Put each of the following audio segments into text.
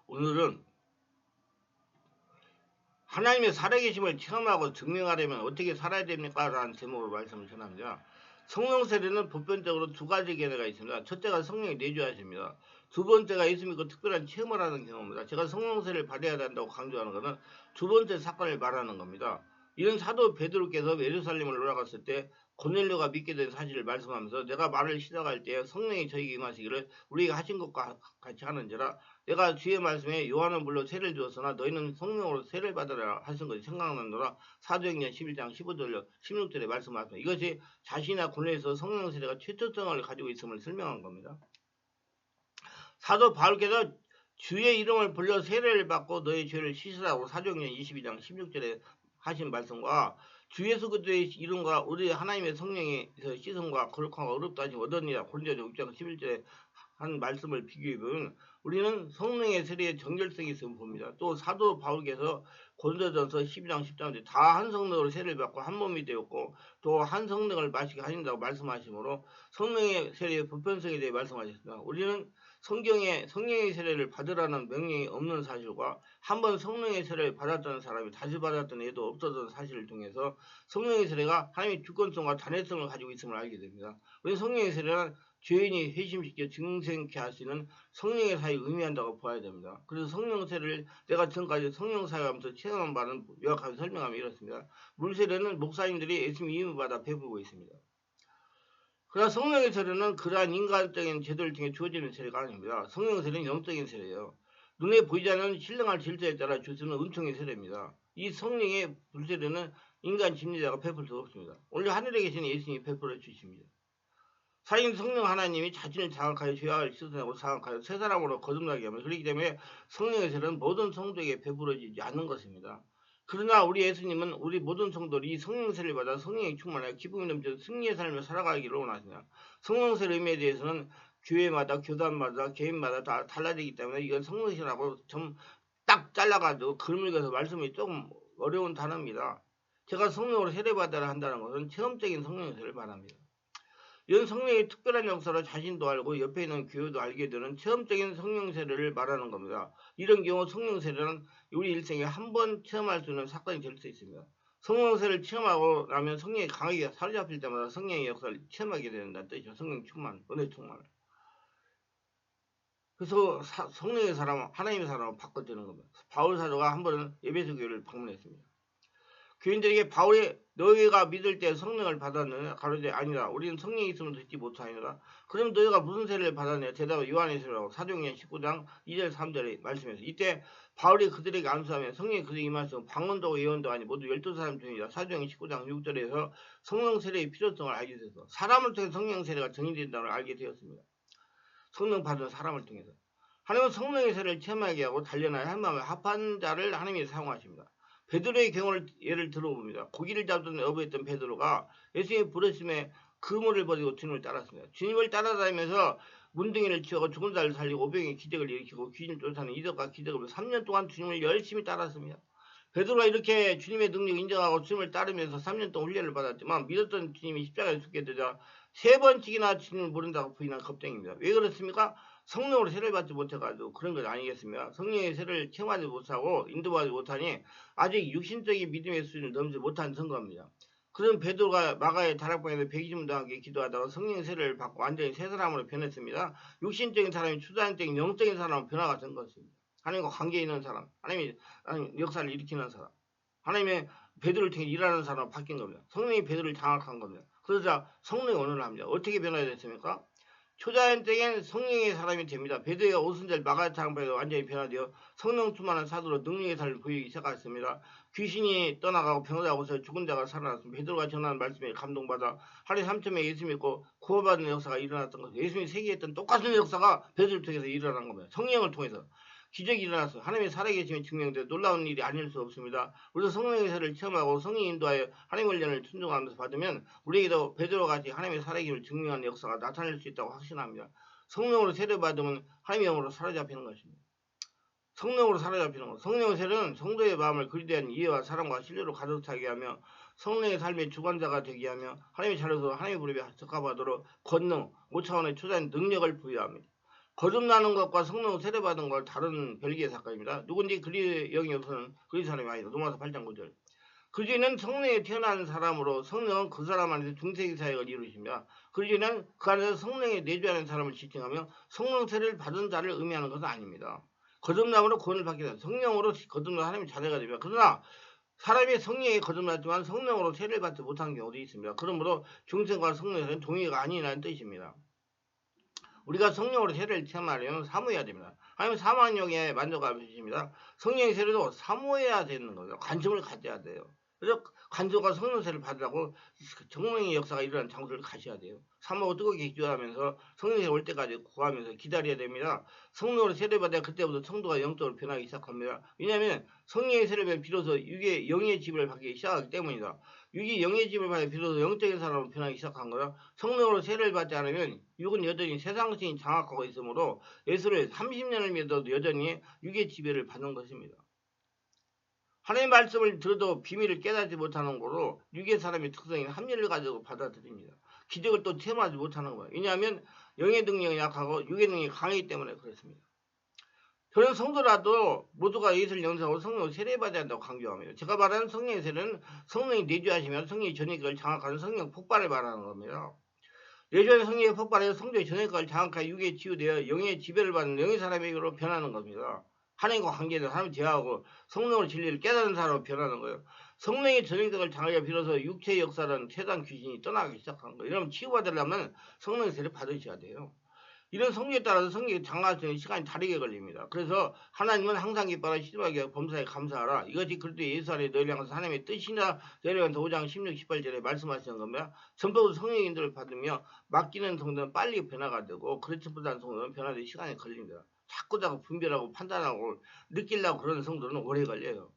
오늘은 하나님의 살아계심을 체험하고 증명하려면 어떻게 살아야 됩니까? 라는 제목으로 말씀을 전합니다. 성령 세례는 보편적으로 두 가지 견해가 있습니다. 첫째가 성령이 내주하십니다. 두 번째가 예수 믿고 특별한 체험을 하는 경우입니다. 제가 성령 세례를 받아야 된다고 강조하는 것은 두 번째 사건을 말하는 겁니다. 이런 사도 베드로께서 예루살렘을 올라갔을 때 고넬료가 믿게 된 사실을 말씀하면서 내가 말을 시작할 때 성령이 저에게 임하시기를 우리가 하신 것과 같이 하는지라 내가 주의 말씀에 요한은 물론 세례를 주었으나 너희는 성령으로 세례를 받으라 하신 것이 생각나노라. 사도행전 11장 15절 16절에 말씀하십니다. 이것이 자신이나 군에서 성령 세례가 최초성을 가지고 있음을 설명한 겁니다. 사도 바울께서 주의 이름을 불러 세례를 받고 너희 죄를 씻으라고 사도행전 22장 16절에 하신 말씀과 주 예수 그리스도의 이름과 우리 하나님의 성령에서 씻음과 거룩함과 어렵다 하신 얻었니라 고린도전 6장 11절에 한 말씀을 비교해보면 우리는 성령의 세례의 정결성이 있음을 봅니다. 또 사도 바울께서 고린도전서 12장 10장에 다 한 성령으로 세례를 받고 한 몸이 되었고 또 한 성령을 마시게 하신다고 말씀하시므로 성령의 세례의 보편성에 대해 말씀하셨습니다. 우리는 성경에 성령의 세례를 받으라는 명령이 없는 사실과 한 번 성령의 세례를 받았던 사람이 다시 받았던 애도 없었던 사실을 통해서 성령의 세례가 하나님의 주권성과 단회성을 가지고 있음을 알게 됩니다. 우리 성령의 세례는 죄인이 회심시켜 증생케 할 수 있는 성령의 사역을 의미한다고 봐야 됩니다. 그래서 성령 세례를 내가 지금까지 성령 사역하면서 체험한 바는 요약하게 설명하면 이렇습니다. 물 세례는 목사님들이 예수님 이름을 받아 베풀고 있습니다. 그러나 성령의 세례는 그러한 인간적인 제도를 통해 주어지는 세례가 아닙니다. 성령 세례는 영적인 세례예요. 눈에 보이지 않는 신령한 질서에 따라 주시는 은총의 세례입니다. 이 성령의 불세례는 인간 심리자가 베풀 수 없습니다. 오늘 하늘에 계신 예수님이 베풀어 주십니다. 사인 성령 하나님이 자신을 자각하여 죄악을 씻어내고 사각하여 새 사람으로 거듭나게 하며 그렇기 때문에 성령의 세례는 모든 성도에게 베풀어지지 않는 것입니다. 그러나 우리 예수님은 우리 모든 성도들이 성령 세례를 받아 성령의 충만하여 기쁨이 넘치는 승리의 삶을 살아가기를 원하시냐. 성령 세례 의미에 대해서는 교회마다 교단마다 개인마다 다 달라지기 때문에 이건 성령 세례라고 좀 딱 잘라가지고 글물겨서 말씀이 조금 어려운 단어입니다. 제가 성령으로 세례받아라 한다는 것은 체험적인 성령 세례를 말합니다. 이런 성령의 특별한 역사를 자신도 알고 옆에 있는 교회도 알게 되는 체험적인 성령 세례를 말하는 겁니다. 이런 경우 성령 세례는 우리 일생에 한 번 체험할 수 있는 사건이 될 수 있습니다. 성령 세례를 체험하고 나면 성령이 강하게 사로잡힐 때마다 성령의 역사를 체험하게 된다는 뜻이죠. 성령 충만, 은혜 충만을. 그래서 성령의 사람, 하나님의 사람을 바꿔주는 겁니다. 바울 사도가 한 번은 에베소 교회를 방문했습니다. 교인들에게 바울이 너희가 믿을 때 성령을 받았느냐? 가로되 아니라 우리는 성령이 있으면 듣지 못하니라. 그럼 너희가 무슨 세례를 받았느냐? 대답은 요한의 세례라고 사도행전 19장 2절 3절에 말씀해서 이때 바울이 그들에게 안수하며 성령이 그들에게 임하시면 방언도 예언도 아니 모두 12사람 중이다. 사도행전 19장 6절에서 성령 세례의 필요성을 알게 돼서 사람을 통해 성령 세례가 정의된다는 걸 알게 되었습니다. 성령 받은 사람을 통해서 하나님은 성령의 세례를 체험하게 하고 단련하여 한 마음에 합한 자를 하나님이 사용하십니다. 베드로의 경우를 예를 들어봅니다. 고기를 잡던 어부였던 베드로가 예수님의 부르심에 그물을 버리고 주님을 따랐습니다. 주님을 따라다니면서 문둥이를 치고 죽은 자를 살리고 오병의 기적을 일으키고 귀신을 쫓아내는 이적과 기적을 3년 동안 주님을 열심히 따랐습니다. 베드로가 이렇게 주님의 능력을 인정하고 주님을 따르면서 3년 동안 훈련을 받았지만 믿었던 주님이 십자가에 죽게 되자 3번씩이나 주님을 모른다고 부인한 겁쟁입니다. 왜 그렇습니까? 성령으로 세례를 받지 못해가지고 그런 것 아니겠습니까? 성령의 세례를 체험하지 못하고 인도하지 못하니 아직 육신적인 믿음의 수준을 넘지 못한 선거입니다. 그런 베드로가 마가의 다락방에서 120분과 함께 기도하다가 성령의 세례를 받고 완전히 새 사람으로 변했습니다. 육신적인 사람이 추상적인 영적인 사람으로 변화가 된 것입니다. 하나님과 관계 있는 사람, 하나님 역사를 일으키는 사람, 하나님의 베드로를 통해 일하는 사람으로 바뀐 겁니다. 성령이 베드로를 장악한 겁니다. 그러자 성령이 언어를 합니다. 어떻게 변화됐습니까? 초자연적인 성령의 사람이 됩니다. 베드로가 오순절 마가의 다락방에서 완전히 변화되어 성령 충만한 사도로 능력의 삶을 보이기 시작했습니다. 귀신이 떠나가고 병자가 오서 죽은 자가 살아났습니다. 베드로가 전하는 말씀에 감동받아 하루에 3천명이 예수 믿고 구원받는 역사가 일어났던 것입니다. 예수님이 세계했던 똑같은 역사가 베드로를 통해서 일어난 겁니다. 성령을 통해서. 기적이 일어났어. 하나님의 살아계심이 증명돼 놀라운 일이 아닐 수 없습니다. 우리도 성령의 세례를 체험하고 성령 인도하여 하나님의 훈련을 순종하면서 받으면 우리에게도 베드로와 같이 하나님의 살아계심을 증명하는 역사가 나타날 수 있다고 확신합니다. 성령으로 세례받으면 하나님의 영으로 사로잡히는 것입니다. 성령으로 사로잡히는 것. 성령의 세례는 성도의 마음을 그리 대한 이해와 사랑과 신뢰로 가득 차게 하며 성령의 삶의 주관자가 되게 하며 하나님의 자녀로 하나님의 부름에 적합하도록 권능, 5차원의 초자연 능력을 부여합니다. 거듭나는 것과 성령 세례받은 걸 다른 별개의 사건입니다. 누군지 그리 영이 없어는 그리 사람이 아니다. 로마서 8장 9절. 그리스도는 성령에 태어난 사람으로 성령은 그 사람 안에서 중생의 사역을 이루십니다. 그리스도는 그 안에서 성령에 내주하는 사람을 지칭하며 성령 세례를 받은 자를 의미하는 것은 아닙니다. 거듭남으로 구원을 받게 된다. 성령으로 거듭난 하나님의 자녀가 됩니다. 그러나 사람이 성령에 거듭났지만 성령으로 세례를 받지 못한 경우도 있습니다. 그러므로 중생과 성령은 동의가 아니라는 뜻입니다. 우리가 성령으로 세례를 체험하려면 사모해야 됩니다. 하나님 사모하는 만족하고 계십니다. 성령의 세례도 사모해야 되는 거죠. 관심을 가져야 돼요. 그래서 관조가 성령 세례를 받으라고 정령의 역사가 일어나는 장소를 가셔야 돼요. 사모하고 뜨겁게 기도하면서 성령이 올 때까지 구하면서 기다려야 됩니다. 성령으로 세례받아야 그때부터 성도가 영적으로 변하기 시작합니다. 왜냐하면 성령의 세례를 비로소 육의 영의 집을 받기 시작하기 때문이다. 육이 영의 집을 받아 비로소 영적인 사람으로 변하기 시작한 거다. 성령으로 세례를 받지 않으면 육은 여전히 세상신이 장악하고 있으므로 예수를 30년을 믿어도 여전히 육의 지배를 받는 것입니다. 하나님의 말씀을 들어도 비밀을 깨닫지 못하는 거로 육의 사람의 특성인 합리를 가지고 받아들입니다. 기적을 또 체험하지 못하는 거예요. 왜냐하면 영의 능력이 약하고 육의 능력이 강하기 때문에 그렇습니다. 저는 성도라도 모두가 예수를 영접하고 성령을 세례받아야 한다고 강조합니다. 제가 말하는 성령의 세례는 성령이 내주하시면 성령의 전액을 장악하는 성령 폭발을 말하는 겁니다. 내주하는 성령의 폭발에서 성도의 전액을 장악하여 육에 치유되어 영의 지배를 받는 영의 사람에게로 변하는 겁니다. 하나님과 관계된 사람을 제어하고 성령의 진리를 깨닫는 사람으로 변하는 거예요. 성령의 전행력을 장하여 비로소 육체의 역사라는 세상 귀신이 떠나기 시작한 거예요. 이러면 치유받으려면 성령의 세례를 받으셔야 돼요. 이런 성경에 따라서 성경이 장하시는 시간이 다르게 걸립니다. 그래서 하나님은 항상 기뻐하라 시도하게 범사에 감사하라. 이것이 그리스도 예수 안에 너희를 향해서 하나님의 뜻이나 내려간다 5장 16, 18절에 말씀하시는 겁니다. 전부 성령의 인도를 받으며 맡기는 성도는 빨리 변화가 되고 그렇지 못한 성도는 변화될 시간이 걸립니다. 자꾸 분별하고 판단하고 느끼려고 그러는 성도는 오래 걸려요.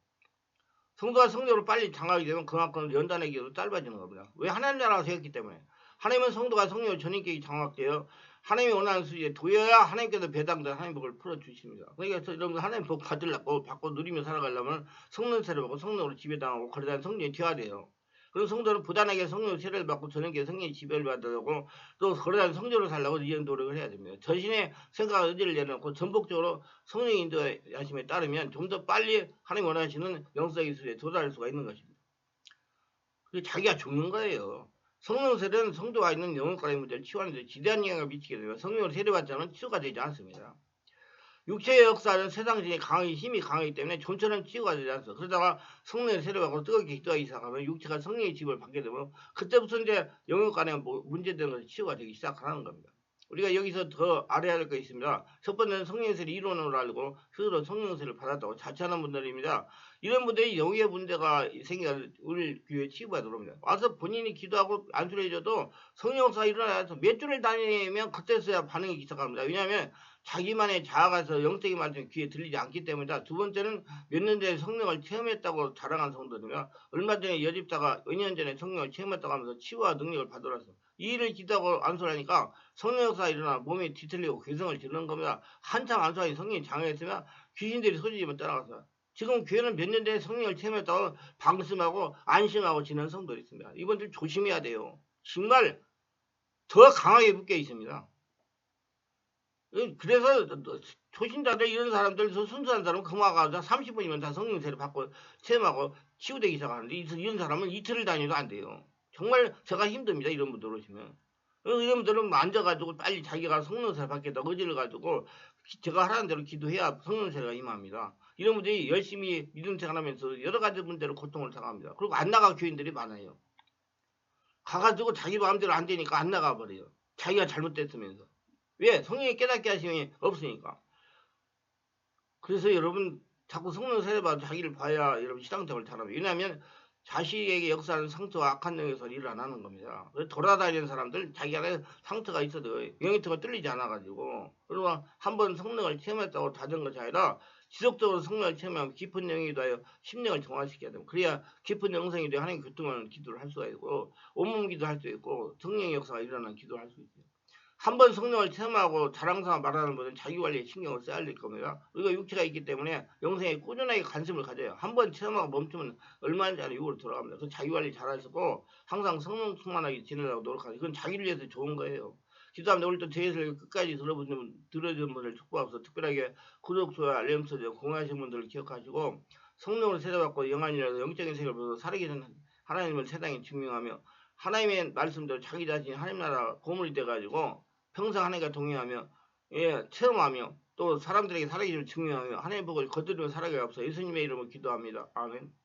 성도가 성령으로 빨리 장하게 되면 그만큼 연단의 기회도 짧아지는 겁니다. 왜 하나님 나라가 되었기 때문에. 하나님은 성도가 성령으로 전인격이 장악되어 하나님이 원하는 수준에 도여야 하나님께서 배당된 하나님 복을 풀어주십니다. 그러니까 여러분들 하나님 복 받으려고 받고 누리며 살아가려면 성령 세례를 받고 성령으로 지배당하고 그러다 성령이 되어야 돼요. 그런 성도는 부단하게 성령 세례를 받고 전인격의 성령의 지배를 받으려고 또 그러다 성령으로 살려고 이런 노력을 해야 됩니다. 자신의 생각과 의지를 내려놓고 전폭적으로 성령의 인도하심에 따르면 좀 더 빨리 하나님 원하시는 영성의 수준에 도달할 수가 있는 것입니다. 그게 자기가 죽는 거예요. 성령 세례는 성도가 있는 영혼과의 문제를 치유하는 데 지대한 영향을 미치게 되면 성령으로 세례받지 않으면 치유가 되지 않습니다. 육체의 역사는 세상신이 강하기 힘이 강하기 때문에 좀처럼 치유가 되지 않습니다. 그러다가 성령의 세례받고 뜨겁게 기도하기 시작하면 육체가 성령의 집을 받게 되면 그때부터 이제 영혼 간에 문제되는 것이 치유가 되기 시작하는 겁니다. 우리가 여기서 더 알아야 할 게 있습니다. 첫 번째는 성령 세례 이론으로 알고 스스로 성령 세례를 받았다고 자처하는 분들입니다. 이런 분들이 영의 문제가 생기면 우리 교회에 치유받으러 옵니다. 와서 본인이 기도하고 안수해줘도 성령사가 일어나서 몇 주를 다니면 그때서야 반응이 시작합니다. 왜냐하면 자기만의 자아가서 영적인 말씀이 귀에 들리지 않기 때문이다. 두 번째는 몇 년 전에 성령을 체험했다고 자랑한 성도들이며 얼마 전에 여집사가 2년 전에 성령을 체험했다고 하면서 치유와 능력을 받으라서 이 일을 기도하고 안수하니까 성령 역사가 일어나 몸이 뒤틀리고 괴성을 지르는 겁니다. 한참 안수하니 성령이 장애했으면 귀신들이 소리지면 떠나가서 지금 교회는 몇 년 전에 성령을 체험했다고 방심하고 안심하고 지낸 성도들이 있습니다. 이분들 조심해야 돼요. 정말 더 강하게 묶여 있습니다. 그래서 초신자들 이런 사람들 순수한 사람은 금화가 30분이면 다 성령 세례 받고 체험하고 치유되기 시작하는데 이런 사람은 이틀을 다녀도 안 돼요. 정말 제가 힘듭니다. 이런 분들 오시면. 이런 분들은 앉아가지고 빨리 자기가 성령 세례 받겠다고 의지를 가지고 제가 하라는 대로 기도해야 성령 세례가 임합니다. 이런 분들이 열심히 믿음 생활하면서 여러 가지 문제로 고통을 당합니다. 그리고 안 나가 교인들이 많아요. 가가지고 자기 마음대로 안 되니까 안 나가버려요. 자기가 잘못됐으면서. 왜? 성령이 깨닫게 하심이 없으니까. 그래서 여러분 자꾸 성령 세례받아 자기를 봐야 여러분 신앙생활을 잘합니다. 왜냐하면 자식에게 역사하는 상처와 악한 영에서 일을 안 하는 겁니다. 돌아다니는 사람들 자기 안에 상처가 있어도 영의터가 뚫리지 않아가지고 그리고 한번 성령을 체험했다고 다른 것이 아니라 지속적으로 성령을 체험하면 깊은 영이 되어 심령을 정화시켜야 됩니다. 그래야 깊은 영성이 되어 하나님 교통하는 기도를 할 수가 있고 온몸 기도할 수 있고 성령의 역사가 일어나는 기도를 할 수 있어요. 한번 성령을 체험하고 자랑스러워 말하는 분은 자기관리에 신경을 써야 될 겁니다. 우리가 육체가 있기 때문에 영생에 꾸준하게 관심을 가져요. 한번 체험하고 멈추면 얼마인지 아는 이후로 돌아갑니다. 그래서 자기관리 잘하시고 항상 성령 충만하게 지내려고 노력하세요. 그건 자기를 위해서 좋은 거예요. 기도합니다. 오늘도 제 예를 끝까지 들어준 분들 축복하옵소서. 특별하게 구독, 좋아요, 알림 설정 공유하신 분들을 기억하시고 성령으로 세례받고 영안이라도 영적인 세계를 보고 살아계신 하나님을 세상에 증명하며 하나님의 말씀대로 자기 자신이 하나님 나라 고물이 돼가지고 평생 하나님과 동행하며 체험하며 또 사람들에게 살아계심을 증명하며 하나님의 복을 거두리며 살아가게 하옵소서. 예수님의 이름으로 기도합니다. 아멘.